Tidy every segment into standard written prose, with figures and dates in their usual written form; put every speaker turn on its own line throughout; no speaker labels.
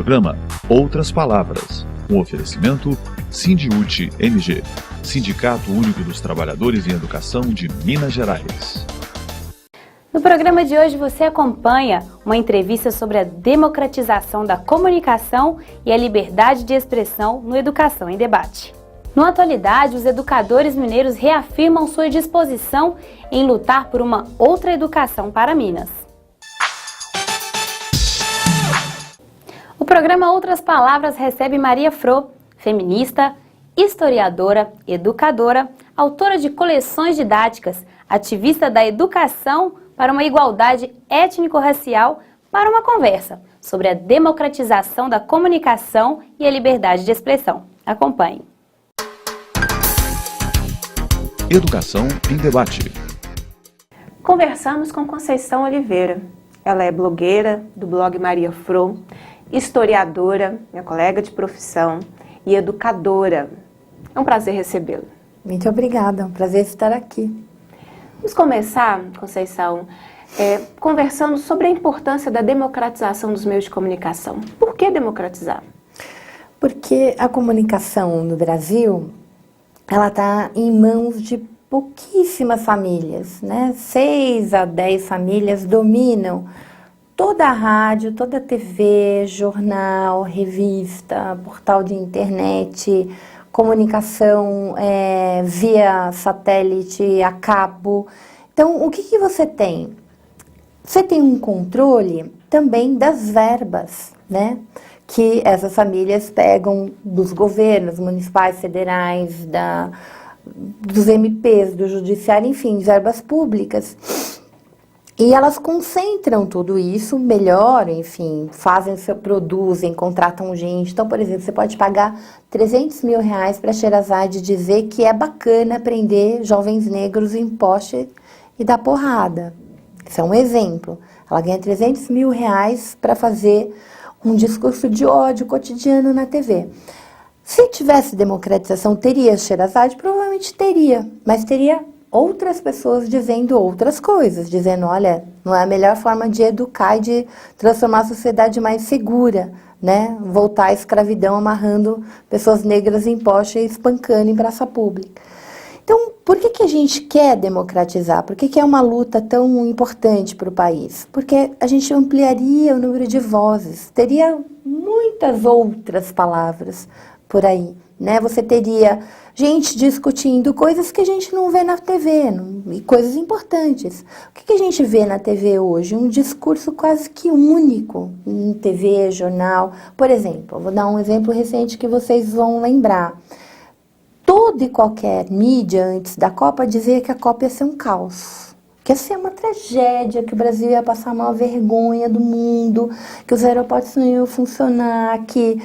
Programa Outras Palavras, um oferecimento Sindiúte MG, Sindicato Único dos Trabalhadores em Educação de Minas Gerais.
No programa de hoje você acompanha uma entrevista sobre a democratização da comunicação e a liberdade de expressão no Educação em Debate. Na atualidade, os educadores mineiros reafirmam sua disposição em lutar por uma outra educação para Minas. O programa Outras Palavras recebe Maria Fro, feminista, historiadora, educadora, autora de coleções didáticas, ativista da educação para uma igualdade étnico-racial, para uma conversa sobre a democratização da comunicação e a liberdade de expressão. Acompanhe.
Educação em Debate.
Conversamos com Conceição Oliveira. Ela é blogueira do blog Maria Fro, historiadora, minha colega de profissão, e educadora. É um prazer recebê-la.
Muito obrigada, é um prazer estar aqui.
Vamos começar, Conceição, conversando sobre a importância da democratização dos meios de comunicação. Por que democratizar?
Porque a comunicação no Brasil, ela está em mãos de pouquíssimas famílias, né? 6 a 10 famílias dominam toda a rádio, toda a TV, jornal, revista, portal de internet, comunicação via satélite, a cabo. Então, o que você tem? Você tem um controle também das verbas, né? Que essas famílias pegam dos governos municipais, federais, dos MPs, do judiciário, enfim, verbas públicas. E elas concentram tudo isso, melhoram, enfim, produzem, contratam gente. Então, por exemplo, você pode pagar 300 mil reais para a Sherazade dizer que é bacana prender jovens negros em poste e dar porrada. Isso é um exemplo. Ela ganha 300 mil reais para fazer um discurso de ódio cotidiano na TV. Se tivesse democratização, teria Sherazade? Provavelmente teria, mas teria outras pessoas dizendo outras coisas, dizendo, olha, não é a melhor forma de educar e de transformar a sociedade mais segura, né? Voltar à escravidão amarrando pessoas negras em poste e espancando em praça pública. Então, por que a gente quer democratizar? Por que é uma luta tão importante para o país? Porque a gente ampliaria o número de vozes, teria muitas outras palavras por aí, né? Você teria gente discutindo coisas que a gente não vê na TV, e coisas importantes. O que a gente vê na TV hoje? Um discurso quase que único em TV, jornal. Por exemplo, vou dar um exemplo recente que vocês vão lembrar. Toda e qualquer mídia antes da Copa dizia que a Copa ia ser um caos, que ia ser uma tragédia, que o Brasil ia passar a maior vergonha do mundo, que os aeroportos não iam funcionar, que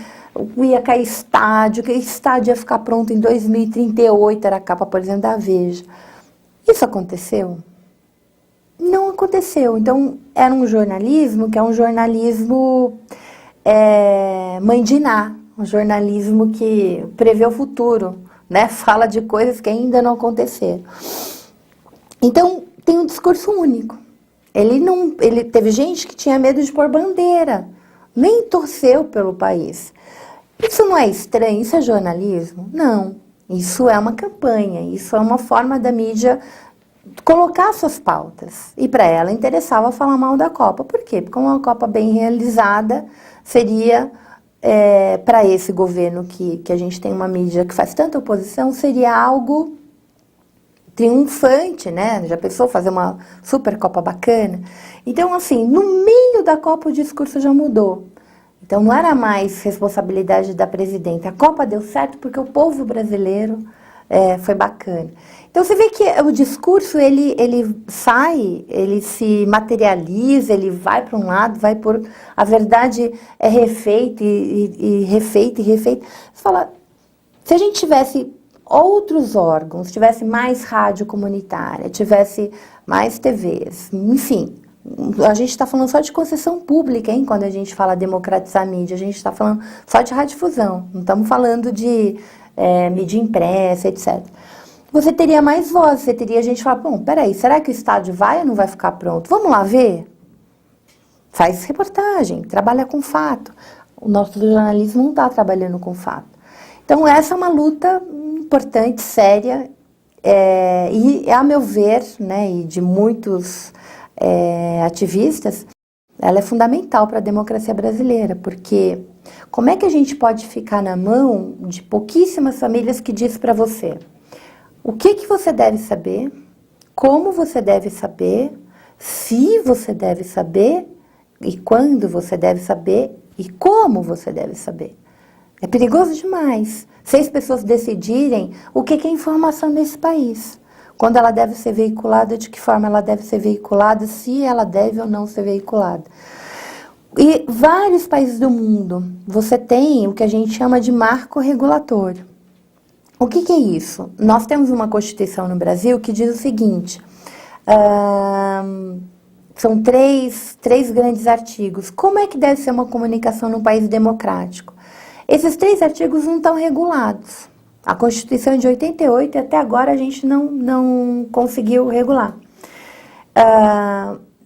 ia cair estádio, que o estádio ia ficar pronto em 2038, era a capa, por exemplo, da Veja. Isso aconteceu? Não aconteceu. Então, era um jornalismo que é um jornalismo mãe de Iná, um jornalismo que prevê o futuro, né? Fala de coisas que ainda não aconteceram. Então, tem um discurso único. Ele teve gente que tinha medo de pôr bandeira, nem torceu pelo país. Isso não é estranho? Isso é jornalismo? Não. Isso é uma campanha, isso é uma forma da mídia colocar suas pautas. E para ela interessava falar mal da Copa. Por quê? Porque uma Copa bem realizada seria, para esse governo que a gente tem uma mídia que faz tanta oposição, seria algo triunfante, né? Já pensou fazer uma super Copa bacana? Então, assim, no meio da Copa o discurso já mudou. Então, não era mais responsabilidade da presidenta. A Copa deu certo porque o povo brasileiro foi bacana. Então, você vê que o discurso, ele sai, ele se materializa, ele vai para um lado, vai por... A verdade é refeita e refeita e refeita. Você fala, se a gente tivesse outros órgãos, tivesse mais rádio comunitária, tivesse mais TVs, enfim... A gente está falando só de concessão pública, hein? Quando a gente fala democratizar a mídia, a gente está falando só de radiodifusão, não estamos falando de mídia impressa, etc. Você teria mais voz, você teria gente que fala, bom, peraí, será que o estádio vai ou não vai ficar pronto? Vamos lá ver? Faz reportagem, trabalha com fato. O nosso jornalismo não está trabalhando com fato. Então, essa é uma luta importante, séria, e, a meu ver, né, e de muitos ativistas, ela é fundamental para a democracia brasileira, porque como é que a gente pode ficar na mão de pouquíssimas famílias que diz para você o que você deve saber, como você deve saber, se você deve saber, e quando você deve saber, e como você deve saber. É perigoso demais 6 pessoas decidirem o que é informação nesse país. Quando ela deve ser veiculada, de que forma ela deve ser veiculada, se ela deve ou não ser veiculada. E vários países do mundo, você tem o que a gente chama de marco regulatório. O que é isso? Nós temos uma Constituição no Brasil que diz o seguinte, são três grandes artigos. Como é que deve ser uma comunicação num país democrático? Esses 3 artigos não estão regulados. A Constituição é de 88 e até agora a gente não conseguiu regular.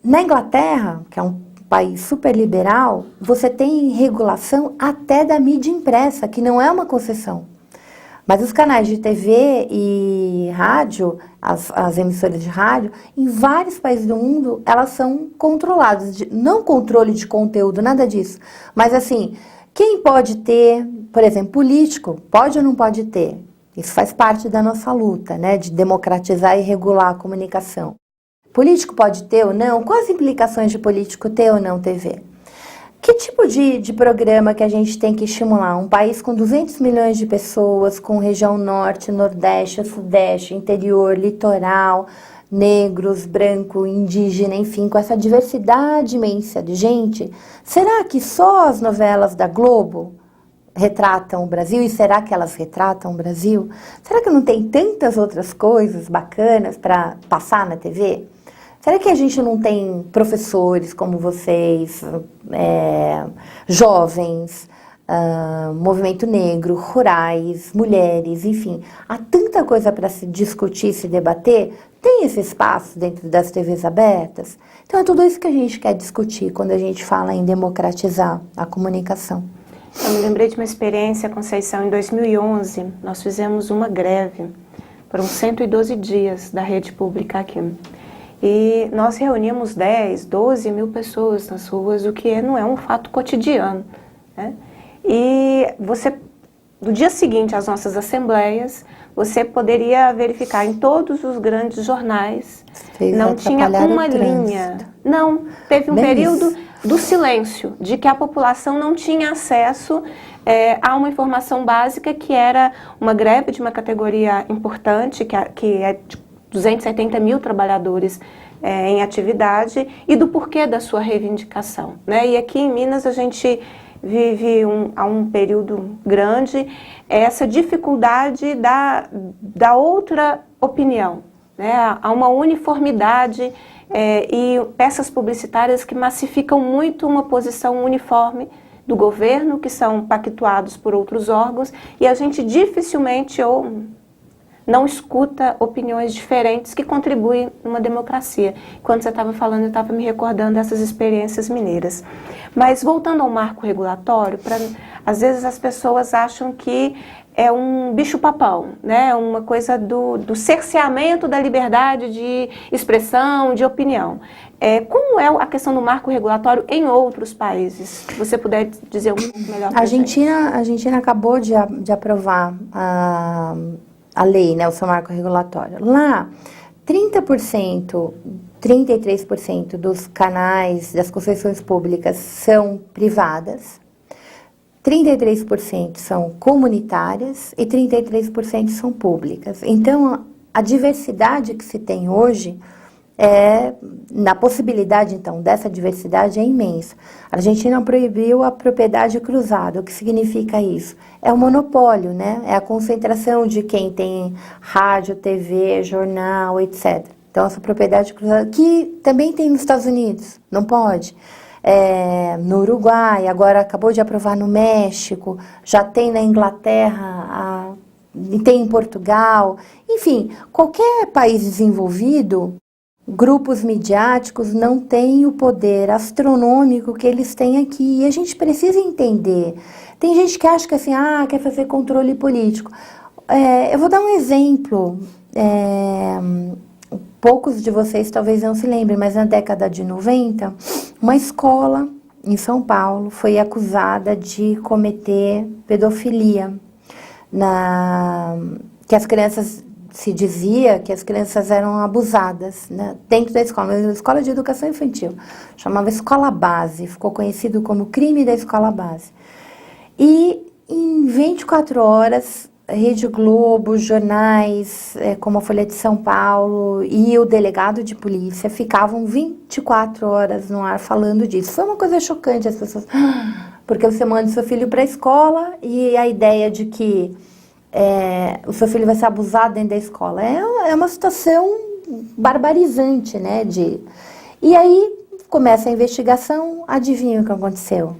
Na Inglaterra, que é um país super liberal, você tem regulação até da mídia impressa, que não é uma concessão. Mas os canais de TV e rádio, as emissoras de rádio, em vários países do mundo, elas são controladas. Não controle de conteúdo, nada disso. Mas assim, quem pode ter, por exemplo, político, pode ou não pode ter? Isso faz parte da nossa luta, né, de democratizar e regular a comunicação. Político pode ter ou não? Quais as implicações de político ter ou não TV? Que tipo de programa que a gente tem que estimular? Um país com 200 milhões de pessoas, com região norte, nordeste, sudeste, interior, litoral, negros, branco, indígena, enfim, com essa diversidade imensa de gente. Será que só as novelas da Globo retratam o Brasil? E será que elas retratam o Brasil? Será que não tem tantas outras coisas bacanas para passar na TV? Será que a gente não tem professores como vocês, jovens, movimento negro, rurais, mulheres, enfim, há tanta coisa para se discutir, se debater? Tem esse espaço dentro das TVs abertas? Então é tudo isso que a gente quer discutir quando a gente fala em democratizar a comunicação.
Eu me lembrei de uma experiência, Conceição, em 2011, nós fizemos uma greve, foram 112 dias da rede pública aqui. E nós reunimos 10, 12 mil pessoas nas ruas, o que não é um fato cotidiano, né? E você, no dia seguinte às nossas assembleias, você poderia verificar em todos os grandes jornais, não tinha uma linha. Não, teve um período do silêncio, de que a população não tinha acesso a uma informação básica, que era uma greve de uma categoria importante, que é de 270 mil trabalhadores em atividade, e do porquê da sua reivindicação, né? E aqui em Minas a gente vive há um período grande essa dificuldade da outra opinião, né? Há uma uniformidade e peças publicitárias que massificam muito uma posição uniforme do governo, que são pactuados por outros órgãos, e a gente dificilmente não escuta opiniões diferentes que contribuem numa democracia. Quando você estava falando, eu estava me recordando dessas experiências mineiras. Mas voltando ao marco regulatório, às vezes as pessoas acham que é um bicho-papão, né? Uma coisa do cerceamento da liberdade de expressão, de opinião. Como é a questão do marco regulatório em outros países? Se você puder dizer um pouco melhor para a gente.
A Argentina acabou de aprovar a lei, né, o seu marco regulatório. Lá, 30%, 33% dos canais das concessões públicas são privadas, 33% são comunitárias e 33% são públicas. Então, a diversidade que se tem hoje, na possibilidade, então, dessa diversidade é imensa. A Argentina proibiu a propriedade cruzada. O que significa isso? É um monopólio, né? É a concentração de quem tem rádio, TV, jornal, etc. Então, essa propriedade cruzada, que também tem nos Estados Unidos, não pode. No Uruguai, agora acabou de aprovar no México, já tem na Inglaterra, tem em Portugal. Enfim, qualquer país desenvolvido grupos midiáticos não têm o poder astronômico que eles têm aqui. E a gente precisa entender. Tem gente que acha que assim, quer fazer controle político. Eu vou dar um exemplo. Poucos de vocês talvez não se lembrem, mas na década de 90, uma escola em São Paulo foi acusada de cometer pedofilia. Que as crianças, se dizia que as crianças eram abusadas, né, dentro da escola, uma escola de educação infantil. Chamava Escola Base, ficou conhecido como crime da Escola Base. E em 24 horas, Rede Globo, jornais como a Folha de São Paulo e o delegado de polícia ficavam 24 horas no ar falando disso. Foi uma coisa chocante, as pessoas... Porque você manda o seu filho para a escola e a ideia de que o seu filho vai ser abusado dentro da escola é uma situação barbarizante, né? E aí começa a investigação, adivinha o que aconteceu?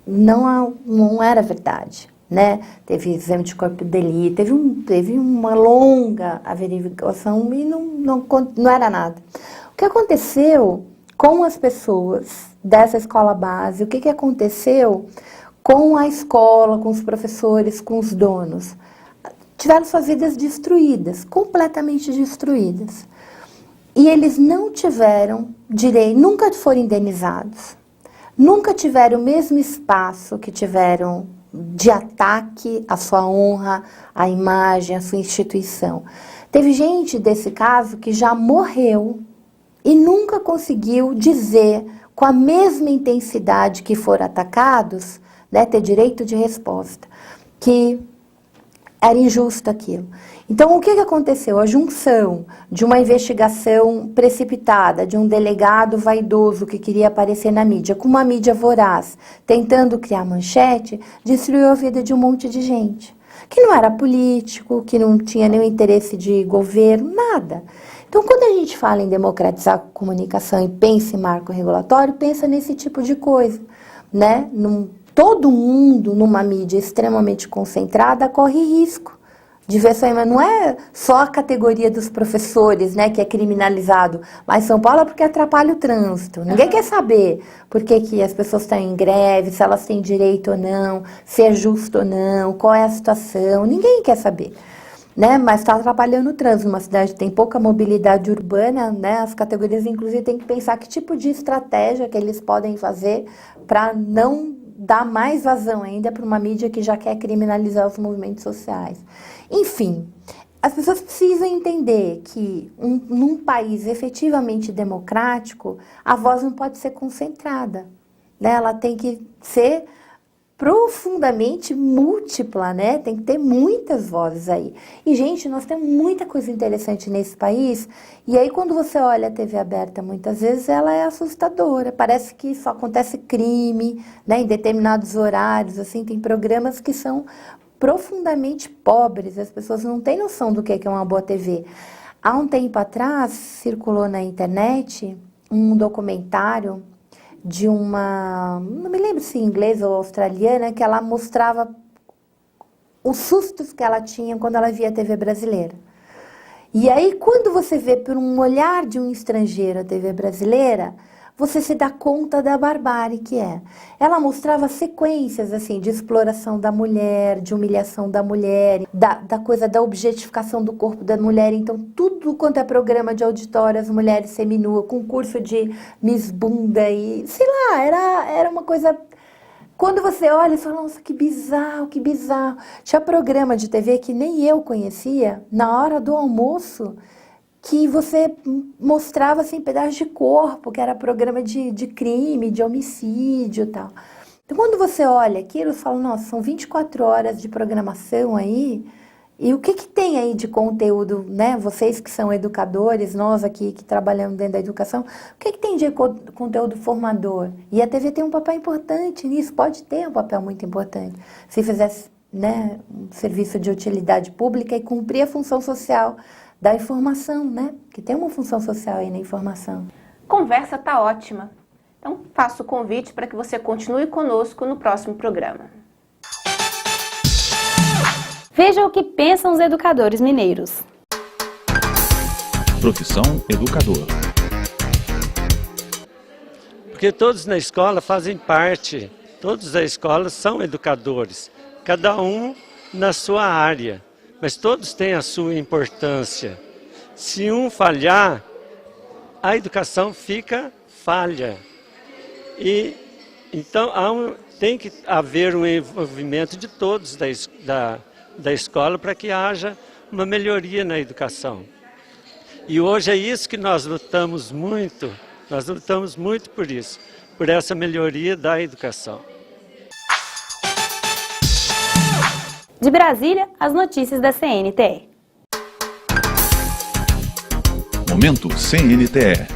Não era verdade. Né? Teve exame de corpo de delito, teve uma longa averiguação e não era nada. O que aconteceu com as pessoas dessa escola base, o que aconteceu com a escola, com os professores, com os donos? Tiveram suas vidas destruídas, completamente destruídas. E eles não tiveram direito, nunca foram indenizados, nunca tiveram o mesmo espaço que tiveram de ataque à sua honra, à imagem, à sua instituição. Teve gente desse caso que já morreu e nunca conseguiu dizer com a mesma intensidade que foram atacados, né, ter direito de resposta, que era injusto aquilo. Então, o que aconteceu? A junção de uma investigação precipitada, de um delegado vaidoso que queria aparecer na mídia, com uma mídia voraz, tentando criar manchete, destruiu a vida de um monte de gente. Que não era político, que não tinha nenhum interesse de governo, nada. Então, quando a gente fala em democratizar a comunicação e pensa em marco regulatório, pensa nesse tipo de coisa, né? Todo mundo, numa mídia extremamente concentrada, corre risco de ver mas não é só a categoria dos professores, né, que é criminalizado, mas São Paulo é porque atrapalha o trânsito. Ninguém quer saber por que as pessoas estão em greve, se elas têm direito ou não, se é justo ou não, qual é a situação, ninguém quer saber. Né, mas está atrapalhando o trânsito. Uma cidade que tem pouca mobilidade urbana, né, as categorias, inclusive, têm que pensar que tipo de estratégia que eles podem fazer para não dar mais vazão ainda para uma mídia que já quer criminalizar os movimentos sociais. Enfim, as pessoas precisam entender que num país efetivamente democrático, a voz não pode ser concentrada, né? Ela tem que ser profundamente múltipla, né? Tem que ter muitas vozes aí. E, gente, nós temos muita coisa interessante nesse país, e aí quando você olha a TV aberta, muitas vezes ela é assustadora, parece que só acontece crime, né? Em determinados horários, assim, tem programas que são profundamente pobres, as pessoas não têm noção do que é uma boa TV. Há um tempo atrás, circulou na internet um documentário de uma, não me lembro se inglesa ou australiana, que ela mostrava os sustos que ela tinha quando ela via a TV brasileira. E aí, quando você vê por um olhar de um estrangeiro a TV brasileira, você se dá conta da barbárie que é. Ela mostrava sequências, assim, de exploração da mulher, de humilhação da mulher, da coisa da objetificação do corpo da mulher. Então, tudo quanto é programa de auditório, as mulheres seminuas, concurso de Miss Bunda e, sei lá, era uma coisa... Quando você olha e fala, nossa, que bizarro, que bizarro. Tinha programa de TV que nem eu conhecia, na hora do almoço, que você mostrava assim, pedaços de corpo, que era programa de crime, de homicídio e tal. Então, quando você olha aquilo, você fala, nossa, são 24 horas de programação aí, e o que tem aí de conteúdo, né? Vocês que são educadores, nós aqui que trabalhamos dentro da educação, o que tem de conteúdo formador? E a TV tem um papel importante nisso, pode ter um papel muito importante, se fizesse, né, um serviço de utilidade pública e cumprir a função social da informação, né? Que tem uma função social aí na informação.
Conversa tá ótima. Então, faço o convite para que você continue conosco no próximo programa.
Veja o que pensam os educadores mineiros.
Profissão educador.
Porque todos na escola fazem parte, todos da escola são educadores, cada um na sua área, mas todos têm a sua importância. Se um falhar, a educação fica falha. E então tem que haver um envolvimento de todos da escola para que haja uma melhoria na educação. E hoje é isso que nós lutamos muito por isso, por essa melhoria da educação.
De Brasília, as notícias da CNTE.
Momento CNTE.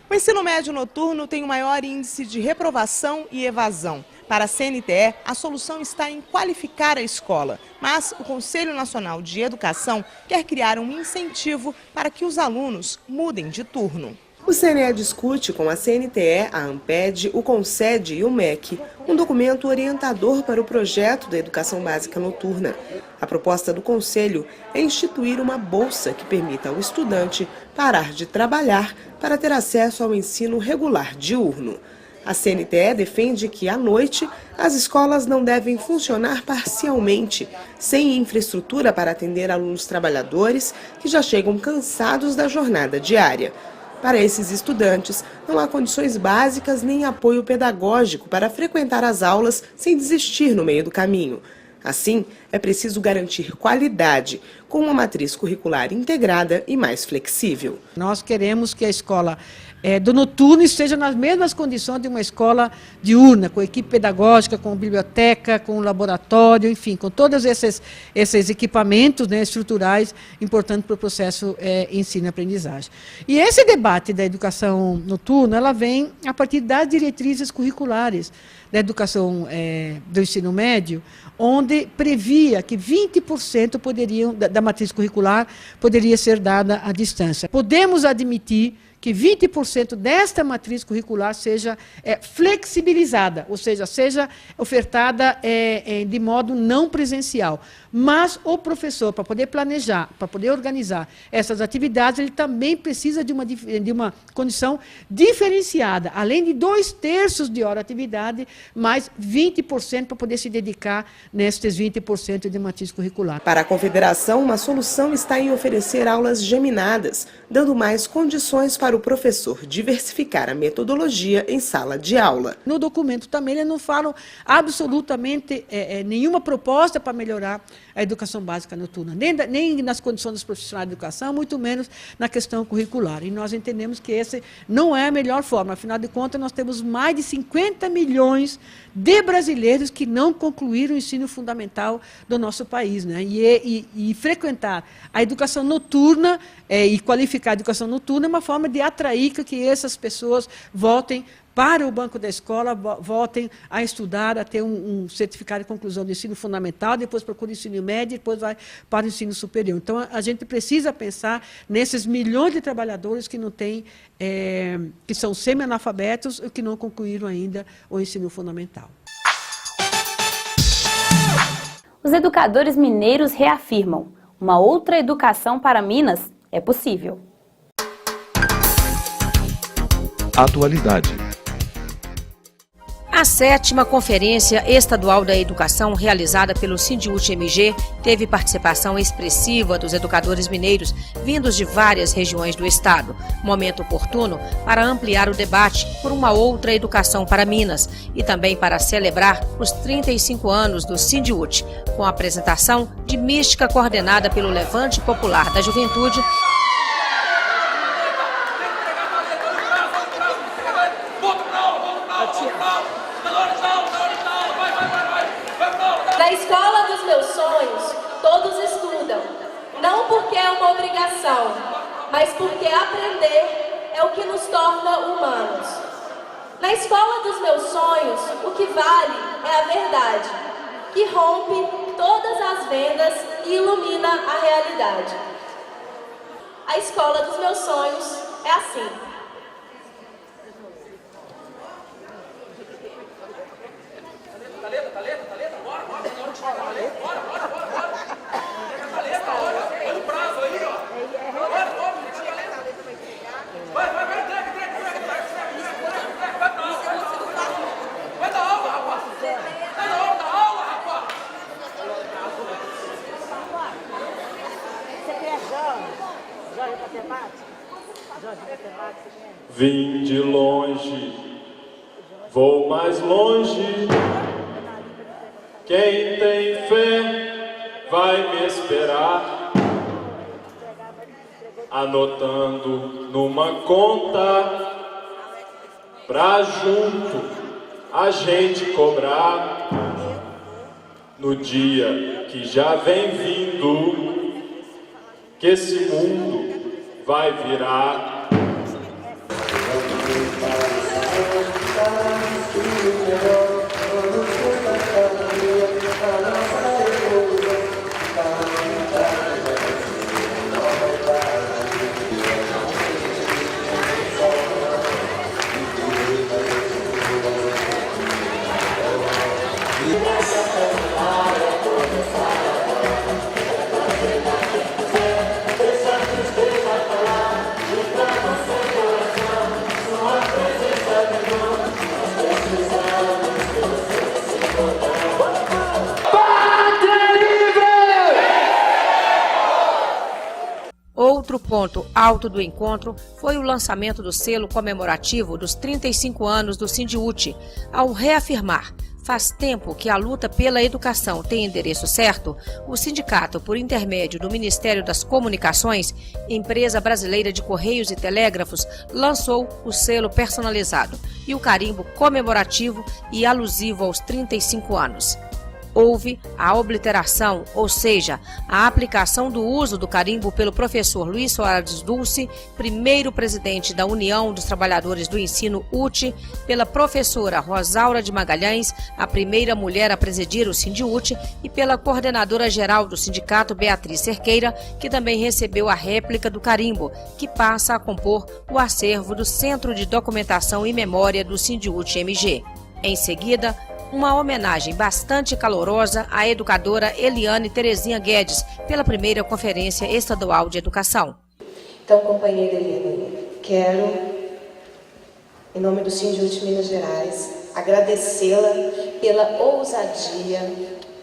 O ensino médio noturno tem o maior índice de reprovação e evasão. Para a CNTE, a solução está em qualificar a escola, mas o Conselho Nacional de Educação quer criar um incentivo para que os alunos mudem de turno. O CNE discute com a CNTE, a ANPED, o CONCED e o MEC um documento orientador para o projeto da educação básica noturna. A proposta do Conselho é instituir uma bolsa que permita ao estudante parar de trabalhar para ter acesso ao ensino regular diurno. A CNTE defende que, à noite, as escolas não devem funcionar parcialmente, sem infraestrutura para atender alunos trabalhadores que já chegam cansados da jornada diária. Para esses estudantes, não há condições básicas nem apoio pedagógico para frequentar as aulas sem desistir no meio do caminho. Assim, é preciso garantir qualidade, com uma matriz curricular integrada e mais flexível.
Nós queremos que a escola do noturno esteja nas mesmas condições de uma escola diurna, com equipe pedagógica, com biblioteca, com laboratório, enfim, com todos esses equipamentos, né, estruturais importantes para o processo ensino e aprendizagem. E esse debate da educação noturna, ela vem a partir das diretrizes curriculares da educação do ensino médio, onde previa que 20% da matriz curricular poderia ser dada à distância. Podemos admitir que 20% desta matriz curricular seja flexibilizada, ou seja ofertada de modo não presencial. Mas o professor, para poder planejar, para poder organizar essas atividades, ele também precisa de uma condição diferenciada, além de 2/3 de hora de atividade, mais 20% para poder se dedicar nestes 20% de matriz curricular.
Para a Confederação, uma solução está em oferecer aulas geminadas, dando mais condições para o professor diversificar a metodologia em sala de aula.
No documento também eles não falam absolutamente nenhuma proposta para melhorar a educação básica noturna, nem nas condições dos profissionais de educação, muito menos na questão curricular. E nós entendemos que essa não é a melhor forma. Afinal de contas, nós temos mais de 50 milhões de brasileiros que não concluíram o ensino fundamental do nosso país, né? E frequentar a educação noturna e qualificar a educação noturna é uma forma de atrair que essas pessoas voltem para o banco da escola, voltem a estudar, a ter um certificado de conclusão do ensino fundamental, depois procura o ensino médio, depois vai para o ensino superior. Então, a gente precisa pensar nesses milhões de trabalhadores que não têm, que são semi-analfabetos e que não concluíram ainda o ensino fundamental.
Os educadores mineiros reafirmam: uma outra educação para Minas é possível.
Atualidade.
A 7ª Conferência Estadual da Educação, realizada pelo Sindiúte-MG, teve participação expressiva dos educadores mineiros vindos de várias regiões do estado. Momento oportuno para ampliar o debate por uma outra educação para Minas e também para celebrar os 35 anos do Sindiúte, com a apresentação de mística coordenada pelo Levante Popular da Juventude.
Na escola dos meus sonhos, todos estudam, não porque é uma obrigação, mas porque aprender é o que nos torna humanos. Na escola dos meus sonhos, o que vale é a verdade, que rompe todas as vendas e ilumina a realidade. A escola dos meus sonhos é assim.
Vim de longe, vou mais longe. Quem tem fé vai me esperar, anotando numa conta, pra junto a gente cobrar. No dia que já vem vindo, que esse mundo vai virar.
Outro ponto alto do encontro foi o lançamento do selo comemorativo dos 35 anos do Sindiúti, ao reafirmar: faz tempo que a luta pela educação tem endereço certo, o sindicato, por intermédio do Ministério das Comunicações, empresa brasileira de Correios e Telégrafos, lançou o selo personalizado e o carimbo comemorativo e alusivo aos 35 anos. Houve a obliteração, ou seja, a aplicação do uso do carimbo pelo professor Luiz Soares Dulce, primeiro presidente da União dos Trabalhadores do Ensino UTE, pela professora Rosaura de Magalhães, a primeira mulher a presidir o Sindiúti, e pela coordenadora-geral do sindicato, Beatriz Cerqueira, que também recebeu a réplica do carimbo, que passa a compor o acervo do Centro de Documentação e Memória do Sindiúti MG. Em seguida, uma homenagem bastante calorosa à educadora Eliane Terezinha Guedes, pela primeira Conferência Estadual de Educação.
Então, companheira Eliane, quero, em nome do Sindiúti Minas Gerais, agradecê-la pela ousadia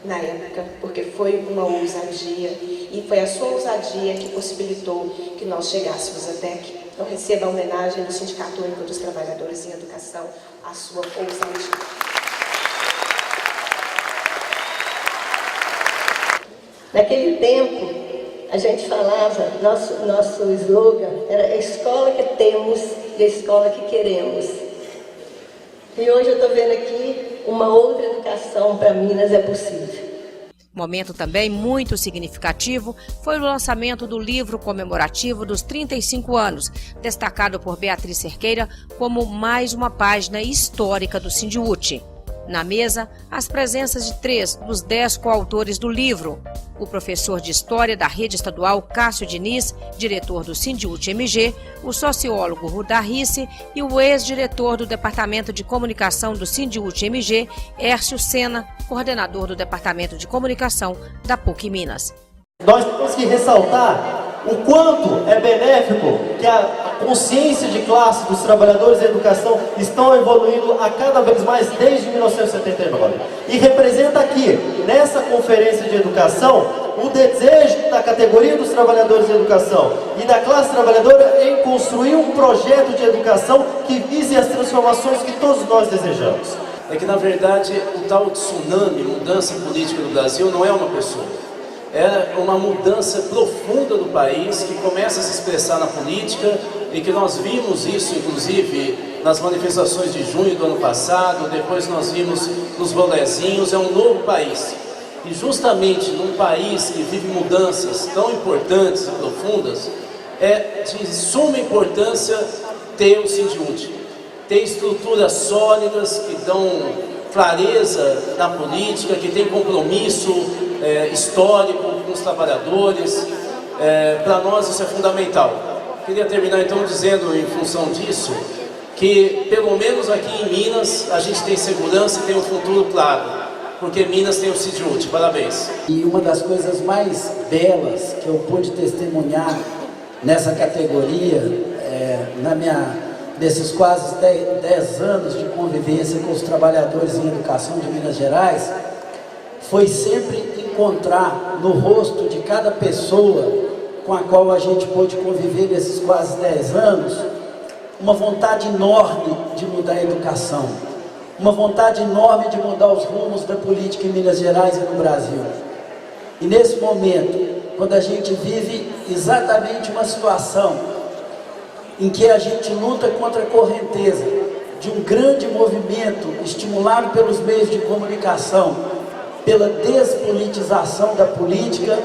na época, porque foi uma ousadia, e foi a sua ousadia que possibilitou que nós chegássemos até aqui. Então, receba a homenagem do Sindicato Único dos Trabalhadores em Educação, à sua ousadia.
Naquele tempo, a gente falava, nosso slogan era a escola que temos e a escola que queremos. E hoje eu estou vendo aqui uma outra educação para Minas é possível.
Momento também muito significativo foi o lançamento do livro comemorativo dos 35 anos, destacado por Beatriz Cerqueira como mais uma página histórica do Sindiúti. Na mesa, as presenças de 3 dos 10 coautores do livro: o professor de História da Rede Estadual Cássio Diniz, diretor do Sindiúti MG, o sociólogo Rudá Risse e o ex-diretor do Departamento de Comunicação do Sindiúti MG, Hércio Sena, coordenador do Departamento de Comunicação da PUC Minas.
Nós temos que ressaltar o quanto é benéfico que a consciência de classe dos trabalhadores da educação estão evoluindo a cada vez mais desde 1979. E representa aqui, nessa conferência de educação, o desejo da categoria dos trabalhadores da educação e da classe trabalhadora em construir um projeto de educação que vise as transformações que todos nós desejamos.
É que, na verdade, o tal tsunami, mudança política do Brasil, não é uma pessoa. É uma mudança profunda do país que começa a se expressar na política e que nós vimos isso, inclusive, nas manifestações de junho do ano passado, depois nós vimos nos rolezinhos. É um novo país. E justamente num país que vive mudanças tão importantes e profundas, é de suma importância ter o Sindiúti, ter estruturas sólidas que dão clareza na política, que tem compromisso histórico com os trabalhadores. Para nós isso é fundamental. Queria terminar então dizendo, em função disso, que pelo menos aqui em Minas a gente tem segurança e tem um futuro claro, porque Minas tem o Sindiúti. Parabéns.
E uma das coisas mais belas que eu pude testemunhar nessa categoria, nesses quase 10 anos de convivência com os trabalhadores em educação de Minas Gerais, foi sempre encontrar no rosto de cada pessoa com a qual a gente pôde conviver nesses quase 10 anos, uma vontade enorme de mudar a educação, uma vontade enorme de mudar os rumos da política em Minas Gerais e no Brasil. E nesse momento, quando a gente vive exatamente uma situação em que a gente luta contra a correnteza de um grande movimento estimulado pelos meios de comunicação, pela despolitização da política,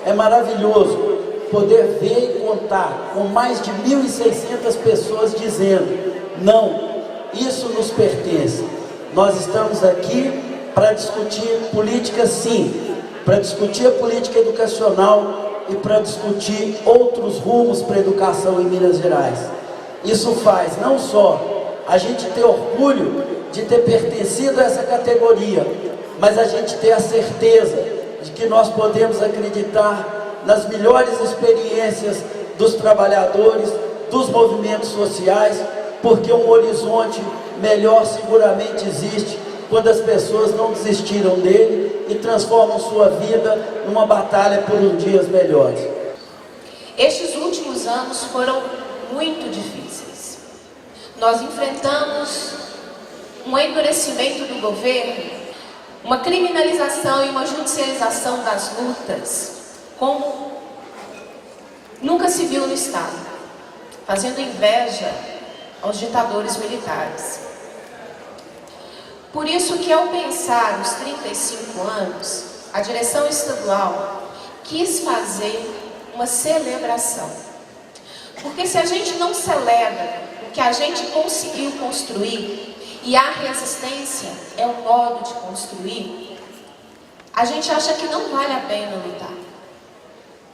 é maravilhoso poder ver e contar com mais de 1.600 pessoas dizendo: não, isso nos pertence. Nós estamos aqui para discutir política, sim, para discutir a política educacional e para discutir outros rumos para a educação em Minas Gerais. Isso faz não só a gente ter orgulho de ter pertencido a essa categoria, mas a gente ter a certeza de que nós podemos acreditar nas melhores experiências dos trabalhadores, dos movimentos sociais, porque um horizonte melhor seguramente existe quando as pessoas não desistiram dele e transformam sua vida numa batalha por dias melhores.
Estes últimos anos foram muito difíceis. Nós enfrentamos um endurecimento do governo, uma criminalização e uma judicialização das lutas, como nunca se viu no Estado, fazendo inveja aos ditadores militares. Por isso que, ao pensar nos 35 anos, a direção estadual quis fazer uma celebração. Porque se a gente não celebra o que a gente conseguiu construir, e a resistência é o modo de construir, a gente acha que não vale a pena lutar.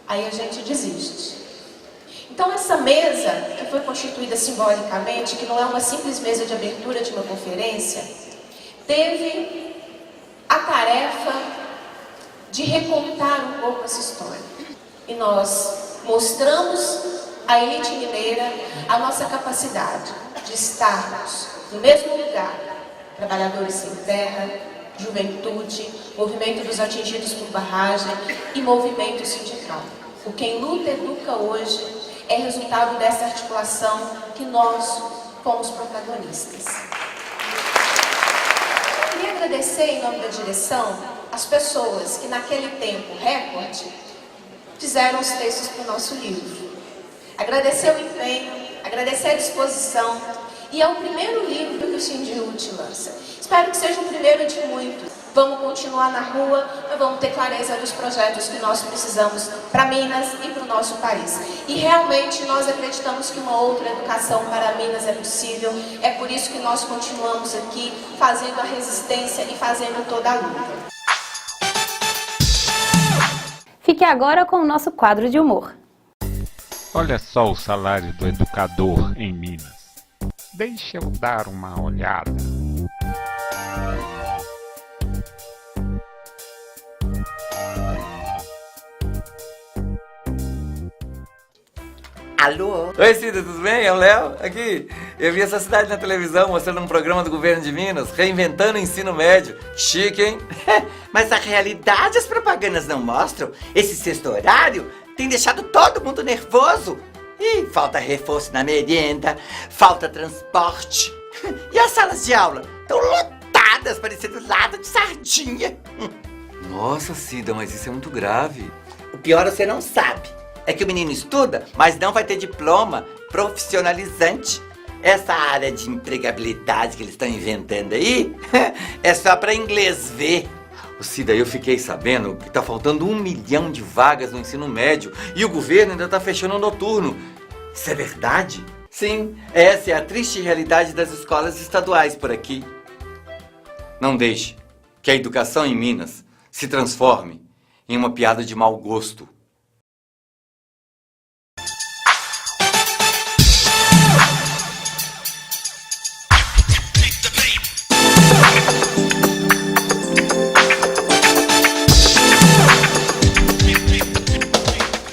Aí a gente desiste. Então essa mesa, que foi constituída simbolicamente, que não é uma simples mesa de abertura de uma conferência, teve a tarefa de recontar um pouco essa história. E nós mostramos à elite mineira a nossa capacidade de estarmos no mesmo lugar, trabalhadores sem terra, juventude, movimento dos atingidos por barragem e movimento sindical. O Quem Luta Educa hoje é resultado dessa articulação que nós fomos protagonistas. Eu queria agradecer, em nome da direção, as pessoas que naquele tempo recorde fizeram os textos para o nosso livro. Agradecer o empenho, agradecer a disposição, e é o primeiro livro que o Sindiúti lança. Espero que seja o primeiro de muitos. Vamos continuar na rua, mas vamos ter clareza dos projetos que nós precisamos para Minas e para o nosso país. E realmente nós acreditamos que uma outra educação para Minas é possível. É por isso que nós continuamos aqui fazendo a resistência e fazendo toda a luta.
Fique agora com o nosso quadro de humor.
Olha só o salário do educador em Minas. Deixa eu dar uma olhada.
Alô? Oi, Cida, tudo bem? É o Léo, aqui. Eu vi essa cidade na televisão mostrando um programa do governo de Minas, reinventando o ensino médio. Chique, hein? Mas a realidade as propagandas não mostram. Esse sexto horário tem deixado todo mundo nervoso. E falta reforço na merenda, falta transporte. E as salas de aula estão lotadas, parecendo lata de sardinha. Nossa, Cida, mas isso é muito grave. O pior você não sabe. É que o menino estuda, mas não vai ter diploma profissionalizante. Essa área de empregabilidade que eles estão inventando aí é só para inglês ver. Cida, eu fiquei sabendo que tá faltando 1 milhão de vagas no ensino médio e o governo ainda tá fechando o noturno. Isso é verdade? Sim, essa é a triste realidade das escolas estaduais por aqui. Não deixe que a educação em Minas se transforme em uma piada de mau gosto.